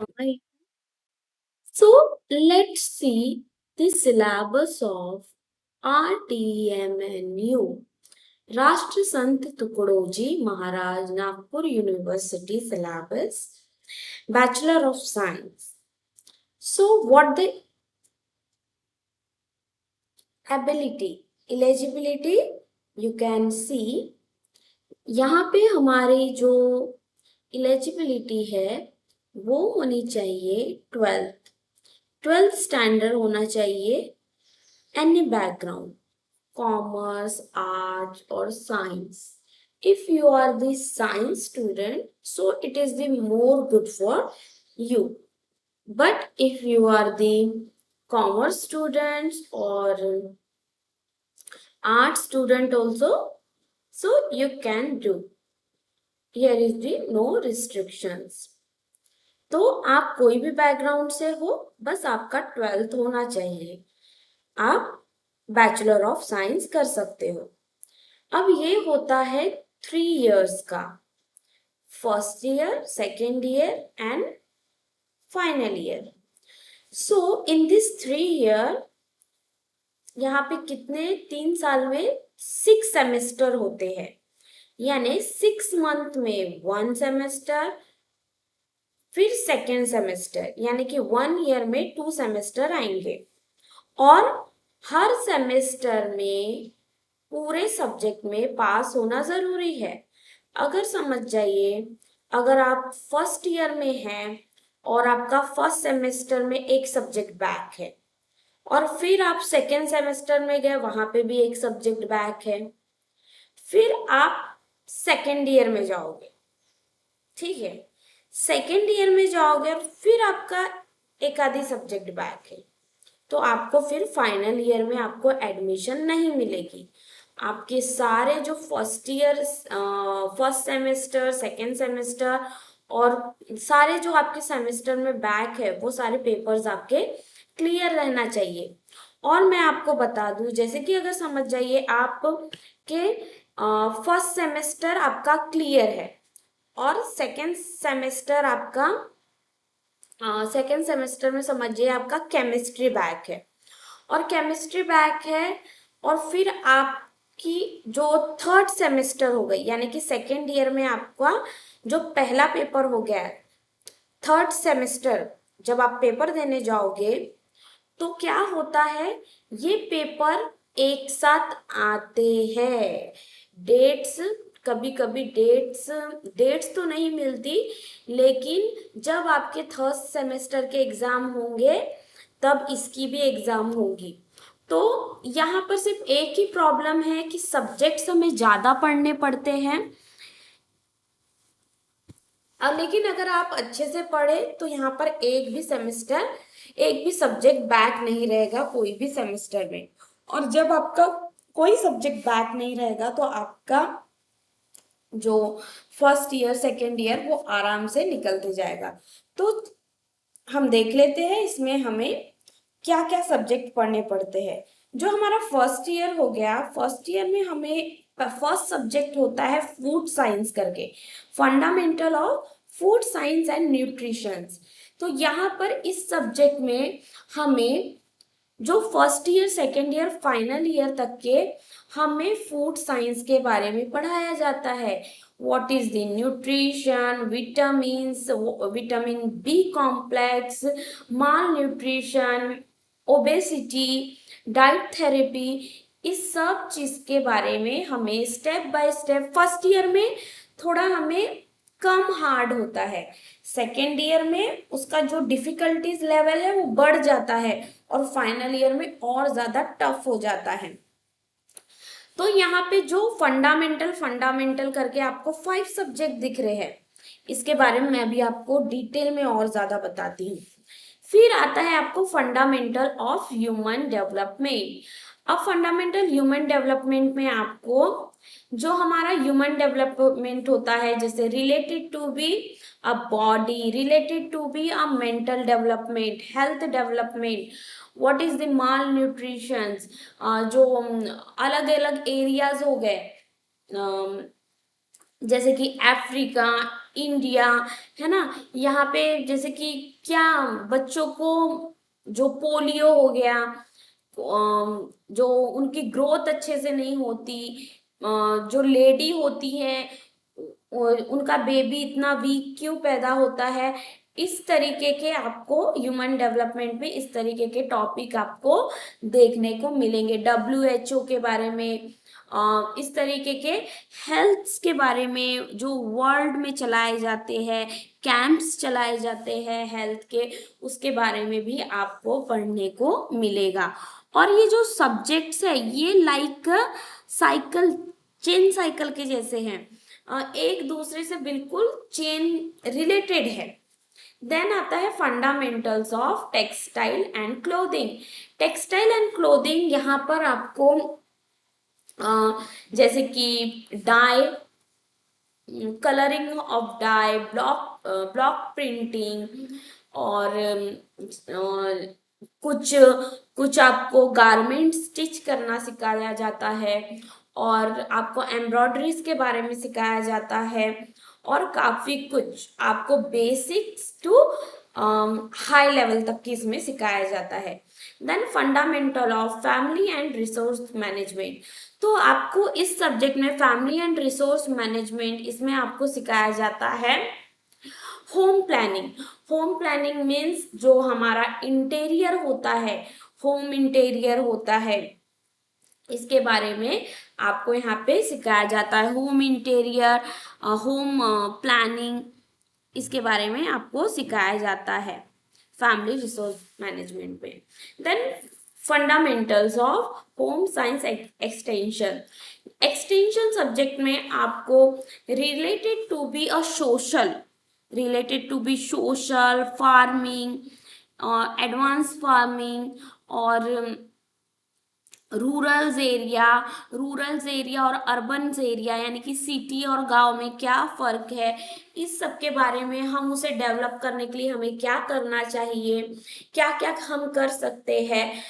Right. So let's see the syllabus of RTMNU. Rashtra Sant Tukdoji Maharaj Nagpur university syllabus, Bachelor of Science. So what the ability, eligibility, you can see यहाँ पे हमारी जो eligibility है वो होनी चाहिए 12th स्टैंडर्ड होना चाहिए, एनी बैकग्राउंड, कॉमर्स, आर्ट्स और science. If you are the science student, so it is the more good for you. But if you are the commerce students or art student also, so you can do. Here is the no restrictions. तो आप कोई भी background से हो, बस आपका 12th होना चाहिए, आप बैचलर ऑफ साइंस कर सकते हो. अब ये होता है 3 years का, first year, second year and final year. So in this 3 year यहाँ पे कितने 3 साल में 6 सेमेस्टर होते हैं, यानी 6 month में 1 सेमेस्टर, फिर सेकेंड सेमेस्टर, यानी कि 1 year में 2 सेमेस्टर आएंगे. और हर सेमेस्टर में पूरे सब्जेक्ट में पास होना जरूरी है. अगर समझ जाइए, अगर आप फर्स्ट ईयर में हैं और आपका फर्स्ट सेमेस्टर में एक सब्जेक्ट बैक है और फिर आप सेकेंड सेमेस्टर में गए, वहां पे भी एक सब्जेक्ट बैक है, फिर आप सेकेंड ईयर में जाओगे, ठीक है, सेकेंड ईयर में जाओगे और फिर आपका एक आधी सब्जेक्ट बैक है, तो आपको फिर फाइनल ईयर में आपको एडमिशन नहीं मिलेगी. आपके सारे जो first year, first semester, second semester और सारे जो आपके सेमेस्टर में बैक है, वो सारे पेपर्स आपके क्लियर रहना चाहिए. और मैं आपको बता दूं, जैसे कि अगर समझ जाइए आप के फर्स्ट सेमेस्टर आपका क्लियर है और सेकेंड सेमेस्टर आपका, सेकेंड सेमेस्टर में समझिए आपका केमिस्ट्री बैक है और केमिस्ट्री बैक है, और फिर आपकी जो थर्ड सेमेस्टर हो गई, यानी कि सेकेंड ईयर में आपका जो पहला पेपर हो गया है, थर्ड सेमेस्टर जब आप पेपर देने जाओगे तो क्या होता है, ये पेपर एक साथ आते हैं. डेट्स, कभी कभी डेट्स तो नहीं मिलती, लेकिन जब आपके थर्ड सेमेस्टर के एग्जाम होंगे तब इसकी भी एग्जाम होगी. तो यहाँ पर सिर्फ एक ही प्रॉब्लम है कि सब्जेक्ट्स हमें ज्यादा पढ़ने पड़ते हैं. लेकिन अगर आप अच्छे से पढ़े तो यहाँ पर एक भी सेमेस्टर, एक भी सब्जेक्ट बैक नहीं रहेगा कोई भी सेमेस्टर में. और जब आपका कोई सब्जेक्ट बैक नहीं रहेगा तो आपका जो फर्स्ट ईयर, सेकेंड ईयर वो आराम से निकलते जाएगा. तो हम देख लेते हैं इसमें हमें क्या क्या सब्जेक्ट पढ़ने पड़ते हैं. जो हमारा फर्स्ट ईयर हो गया, फर्स्ट ईयर में हमें फर्स्ट सब्जेक्ट होता है फूड साइंस करके, fundamental of food science and nutrition. तो यहाँ पर इस सब्जेक्ट में हमें जो first year, second year, final year तक के हमें फूड साइंस के बारे में पढ़ाया जाता है. What is the nutrition, vitamins, vitamin B complex, malnutrition, obesity, diet therapy, इस सब चीज के बारे में हमें step by step, first year में थोड़ा हमें कम हार्ड होता है, सेकेंड ईयर में उसका जो डिफिकल्टीज लेवल है वो बढ़ जाता है और फाइनल ईयर में और ज्यादा टफ हो जाता है. तो यहाँ पे जो फंडामेंटल करके आपको 5 सब्जेक्ट दिख रहे हैं, इसके बारे में मैं अभी आपको डिटेल में और ज्यादा बताती हूँ. फिर आता है आपको फंडामेंटल ऑफ ह्यूमन डेवलपमेंट. अब फंडामेंटल ह्यूमन डेवलपमेंट में आपको जो हमारा ह्यूमन डेवलपमेंट होता है, जैसे related to be a body, related to be a mental development, health development, what is the malnutrition, जो अलग अलग एरियाज हो गए, जैसे कि अफ्रीका, इंडिया, है ना। यहाँ पे जैसे कि क्या बच्चों को जो पोलियो हो गया, जो उनकी ग्रोथ अच्छे से नहीं होती, जो लेडी होती है उनका बेबी इतना वीक क्यों पैदा होता है, इस तरीके के आपको ह्यूमन डेवलपमेंट में इस तरीके के टॉपिक आपको देखने को मिलेंगे। डब्ल्यूएचओ के बारे में, इस तरीके के हेल्थ के बारे में जो वर्ल्ड में चलाए जाते हैं, कैंप्स चलाए जाते हैं हेल्थ के, उसके बारे में भी आपको पढ़ने को मिलेगा। और ये जो सब्जेक्ट्स है ये लाइक साइकिल, चेन साइकिल के जैसे हैं, एक दूसरे से बिल्कुल चेन रिलेटेड है। देन आता है fundamentals of textile and clothing. Textile and clothing यहाँ पर आपको जैसे कि dye, colouring of dye, block printing, और कुछ कुछ आपको गारमेंट स्टिच करना सिखाया जाता है, और आपको एम्ब्रॉयडरीज के बारे में सिखाया जाता है, और काफी कुछ आपको बेसिक्स टू हाई लेवल तक की इसमें सिखाया जाता है। Then fundamental of family and resource management. तो आपको इस सब्जेक्ट में फैमिली एंड रिसोर्स मैनेजमेंट, इसमें आपको सिखाया जाता है home planning. Home planning means जो हमारा इंटीरियर होता है, होम इंटीरियर होता है, इसके बारे में आपको यहाँ पे सिखाया जाता है। होम इंटीरियर, होम प्लानिंग, इसके बारे में आपको सिखाया जाता है फैमिली रिसोर्स मैनेजमेंट में। Then fundamentals of home science extension. Extension subject में आपको related to be a social, related to be social farming, advance farming, और रूरल्स एरिया और अर्बन एरिया, यानी कि सिटी और गांव में क्या फर्क है, इस सब के बारे में हम उसे डेवलप करने के लिए हमें क्या करना चाहिए, क्या क्या हम कर सकते हैं।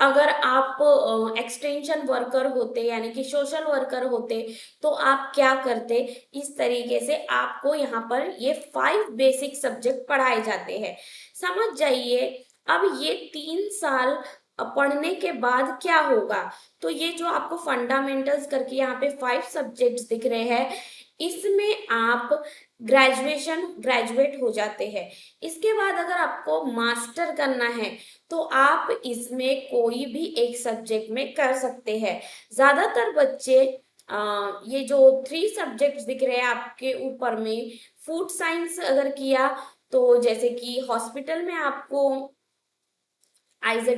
अगर आप एक्सटेंशन वर्कर होते, यानी कि सोशल वर्कर होते, तो आप क्या करते, इस तरीके से आपको यहाँ पर ये 5 बेसिक सब्जेक्ट पढ़ाए जाते हैं। समझ जाइए। अब ये 3 साल पढ़ने के बाद क्या होगा, तो ये जो आपको फंडामेंटल्स करके यहाँ पे 5 सब्जेक्ट्स दिख रहे हैं, इसमें आप ग्रेजुएट हो जाते हैं। इसके बाद अगर आपको मास्टर करना है तो आप इसमें कोई भी एक सब्जेक्ट में कर सकते हैं। ज्यादातर बच्चे ये जो 3 सब्जेक्ट्स दिख रहे हैं आपके ऊपर में, फूड साइंस अगर किया तो जैसे कि हॉस्पिटल में आपको एज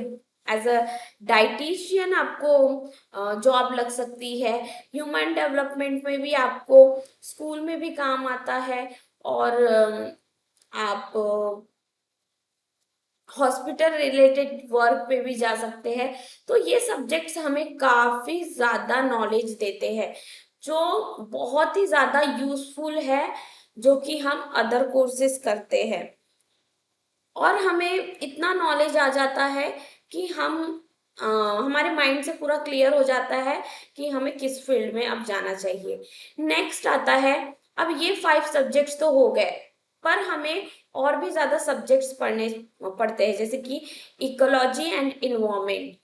एज अ डाइटिशियन आपको जॉब लग सकती है। ह्यूमन डेवलपमेंट में भी आपको स्कूल में भी काम आता है, और आप हॉस्पिटल रिलेटेड वर्क पे भी जा सकते हैं। तो ये सब्जेक्ट्स हमें काफी ज्यादा नॉलेज देते हैं, जो बहुत ही ज्यादा यूजफुल है, जो कि हम अदर कोर्सेज करते हैं, और हमें इतना नॉलेज आ जाता है कि हमारे माइंड से पूरा क्लियर हो जाता है कि हमें किस फील्ड में अब जाना चाहिए। नेक्स्ट आता है, अब ये 5 सब्जेक्ट्स तो हो गए, पर हमें और भी ज्यादा सब्जेक्ट्स पढ़ने पड़ते हैं, जैसे कि ecology and environment,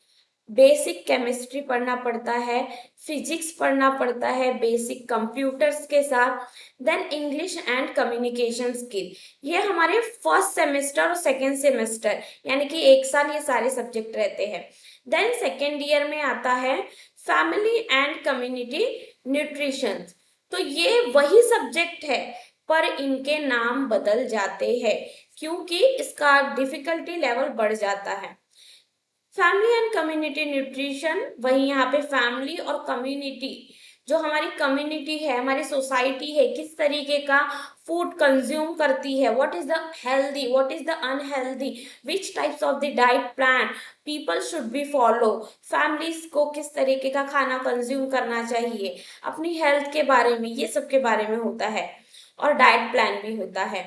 basic chemistry पढ़ना पड़ता है, फिजिक्स पढ़ना पड़ता है बेसिक कंप्यूटर्स के साथ, then English and communication skill. ये हमारे फर्स्ट सेमेस्टर और सेकेंड सेमेस्टर, यानी कि 1 साल ये सारे सब्जेक्ट रहते हैं। देन सेकेंड ईयर में आता है फैमिली एंड कम्युनिटी न्यूट्रिशन। तो ये वही सब्जेक्ट है, पर इनके नाम बदल जाते हैं क्योंकि इसका डिफिकल्टी लेवल बढ़ जाता है। फैमिली एंड कम्युनिटी न्यूट्रिशन, वही यहाँ पे फैमिली और कम्युनिटी, जो हमारी कम्युनिटी है, हमारी सोसाइटी है, किस तरीके का फूड कंज्यूम करती है, what is the healthy, what is the unhealthy, which types of the diet plan people should be follow, families को किस तरीके का खाना कंज्यूम करना चाहिए, अपनी हेल्थ के बारे में, ये सब के बारे में होता है, और डाइट प्लान भी होता है।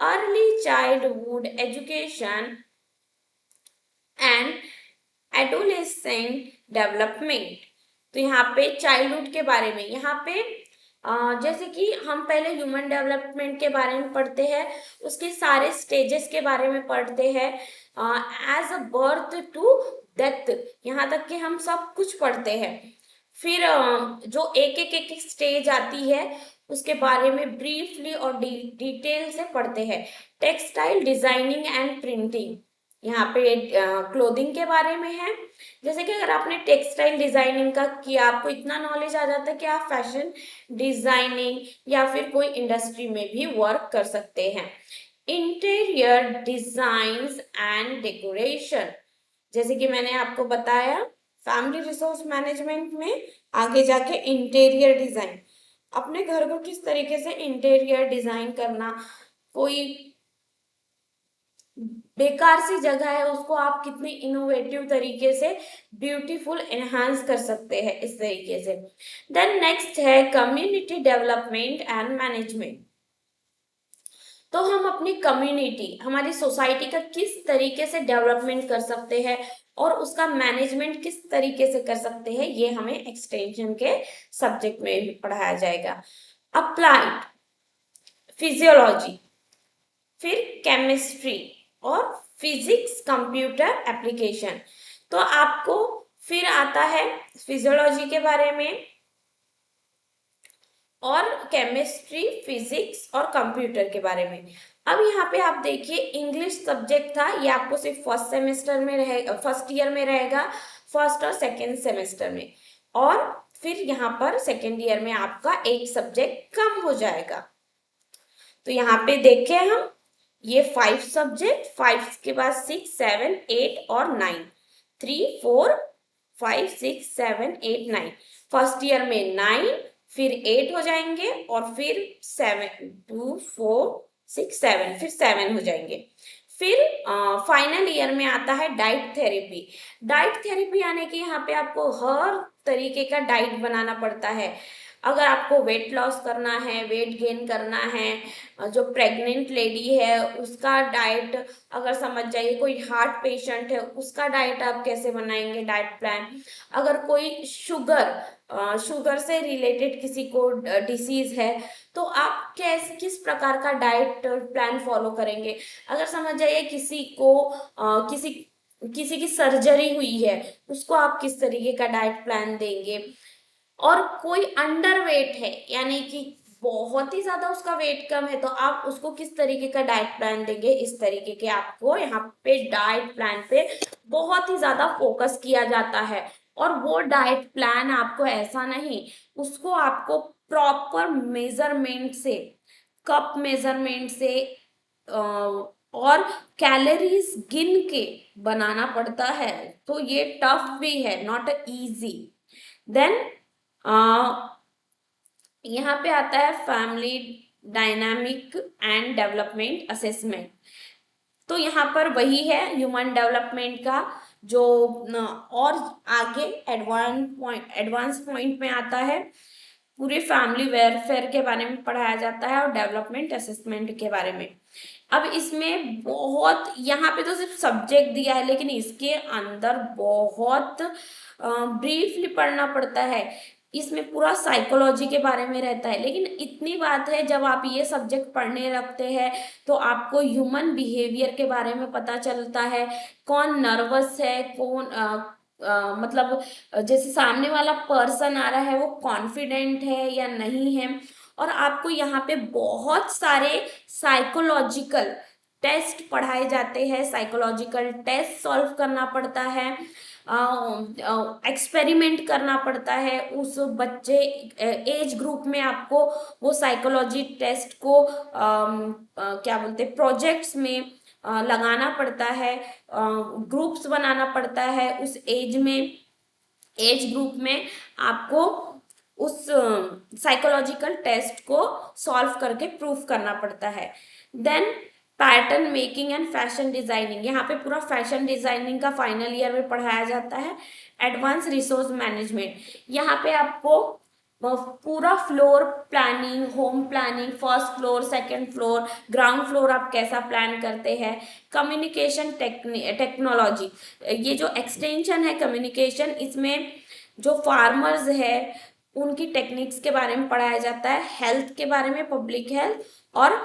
Early childhood education and adolescent development. तो यहाँ पे चाइल्डहुड के बारे में, यहाँ पे जैसे कि हम पहले ह्यूमन डेवलपमेंट के बारे में पढ़ते हैं, उसके सारे स्टेजेस के बारे में पढ़ते हैं, as a birth to death, यहाँ तक कि हम सब कुछ पढ़ते हैं। फिर जो एक एक स्टेज आती है उसके बारे में ब्रीफली और डिटेल से पढ़ते हैं। टेक्सटाइल डिजाइनिंग एंड प्रिंटिंग, यहाँ पे क्लोथिंग के बारे में है। जैसे कि अगर आपने टेक्सटाइल डिजाइनिंग का किया, आपको इतना नॉलेज आ जाता है कि आप फैशन डिजाइनिंग या फिर कोई इंडस्ट्री में भी वर्क कर सकते हैं। इंटीरियर डिजाइन्स एंड डेकोरेशन, जैसे कि मैंने आपको बताया फैमिली रिसोर्स मैनेजमेंट में आगे जाके इंटीरियर डिजाइन, अपने घर को किस तरीके से इंटीरियर डिजाइन करना, कोई बेकार सी जगह है उसको आप कितने इनोवेटिव तरीके से ब्यूटीफुल एनहांस कर सकते हैं, इस तरीके से। देन नेक्स्ट है कम्युनिटी डेवलपमेंट एंड मैनेजमेंट। तो हम अपनी कम्युनिटी, हमारी सोसाइटी का किस तरीके से डेवलपमेंट कर सकते हैं और उसका मैनेजमेंट किस तरीके से कर सकते हैं, ये हमें एक्सटेंशन के सब्जेक्ट में भी पढ़ाया जाएगा। अप्लाइड फिजियोलॉजी, फिर केमिस्ट्री और फिजिक्स कंप्यूटर एप्लीकेशन। तो आपको फिर आता है फिजियोलॉजी के बारे में और केमिस्ट्री, फिजिक्स और कंप्यूटर के बारे में। अब यहाँ पे आप देखिए इंग्लिश सब्जेक्ट था, ये आपको सिर्फ फर्स्ट सेमेस्टर में रहेगा, फर्स्ट ईयर में रहेगा, फर्स्ट और सेकेंड सेमेस्टर में। और फिर यहाँ पर सेकेंड ईयर में आपका एक सब्जेक्ट कम हो जाएगा। तो यहाँ पे देखें हम, ये 5 सब्जेक्ट, 5 के बाद 6, 7, 8 और 9, 3, 4, 5, 6, 7, 8, 9। फर्स्ट ईयर में 9, फिर 8 हो जाएंगे और फिर 7, 2, 4, 6, 7, फिर 7 हो जाएंगे। फिर फाइनल ईयर में आता है डाइट थेरेपी। डाइट थेरेपी यानी कि यहाँ पे आपको हर तरीके का डाइट बनाना पड़ता है। अगर आपको वेट लॉस करना है, वेट गेन करना है, जो प्रेग्नेंट लेडी है उसका डाइट, अगर समझ जाइए कोई हार्ट पेशेंट है उसका डाइट आप कैसे बनाएंगे, डाइट प्लान। अगर कोई शुगर से रिलेटेड किसी को डिसीज है तो आप कैसे किस प्रकार का डाइट प्लान फॉलो करेंगे। अगर समझ जाइए किसी को किसी किसी की सर्जरी हुई है, उसको आप किस तरीके का डाइट प्लान देंगे। और कोई अंडरवेट है यानी कि बहुत ही ज्यादा उसका वेट कम है, तो आप उसको किस तरीके का डाइट प्लान देंगे, इस तरीके के आपको यहाँ पे डाइट प्लान पे बहुत ही ज्यादा फोकस किया जाता है। और वो डाइट प्लान आपको ऐसा नहीं, उसको आपको प्रॉपर मेजरमेंट से, कप मेजरमेंट से और कैलोरीज गिन के बनाना पड़ता है। तो ये टफ भी है, नॉट इजी। देन यहाँ पे आता है family dynamic and development assessment. तो यहाँ पर वही है ह्यूमन डेवलपमेंट का जो और आगे एडवांस पॉइंट में आता है। पूरे फैमिली वेलफेयर के बारे में पढ़ाया जाता है और डेवलपमेंट असेसमेंट के बारे में। अब इसमें बहुत, यहाँ पे तो सिर्फ सब्जेक्ट दिया है लेकिन इसके अंदर बहुत ब्रीफली पढ़ना पड़ता है। इसमें पूरा साइकोलॉजी के बारे में रहता है, लेकिन इतनी बात है जब आप ये सब्जेक्ट पढ़ने लगते हैं तो आपको ह्यूमन बिहेवियर के बारे में पता चलता है। कौन नर्वस है, कौन मतलब जैसे सामने वाला पर्सन आ रहा है वो कॉन्फिडेंट है या नहीं है। और आपको यहाँ पे बहुत सारे साइकोलॉजिकल टेस्ट पढ़ाए जाते हैं, साइकोलॉजिकल टेस्ट सॉल्व करना पड़ता है, एक्सपेरिमेंट करना पड़ता है उस बच्चे एज ग्रुप में। आपको वो साइकोलॉजी टेस्ट को क्या बोलते हैं, प्रोजेक्ट्स में लगाना पड़ता है, ग्रुप्स बनाना पड़ता है उस एज में, एज ग्रुप में आपको उस साइकोलॉजिकल टेस्ट को सॉल्व करके प्रूफ करना पड़ता है। Then pattern making and fashion designing, यहाँ पे पूरा फैशन डिजाइनिंग का फाइनल ईयर में पढ़ाया जाता है। एडवांस रिसोर्स मैनेजमेंट, यहाँ पे आपको पूरा floor planning, home planning, first floor, second floor, ground floor आप कैसा प्लान करते हैं। कम्युनिकेशन टेक्नोलॉजी, ये जो एक्सटेंशन है कम्युनिकेशन, इसमें जो फार्मर्स है उनकी टेक्निक्स के बारे में पढ़ाया जाता है, हेल्थ के बारे में, पब्लिक हेल्थ और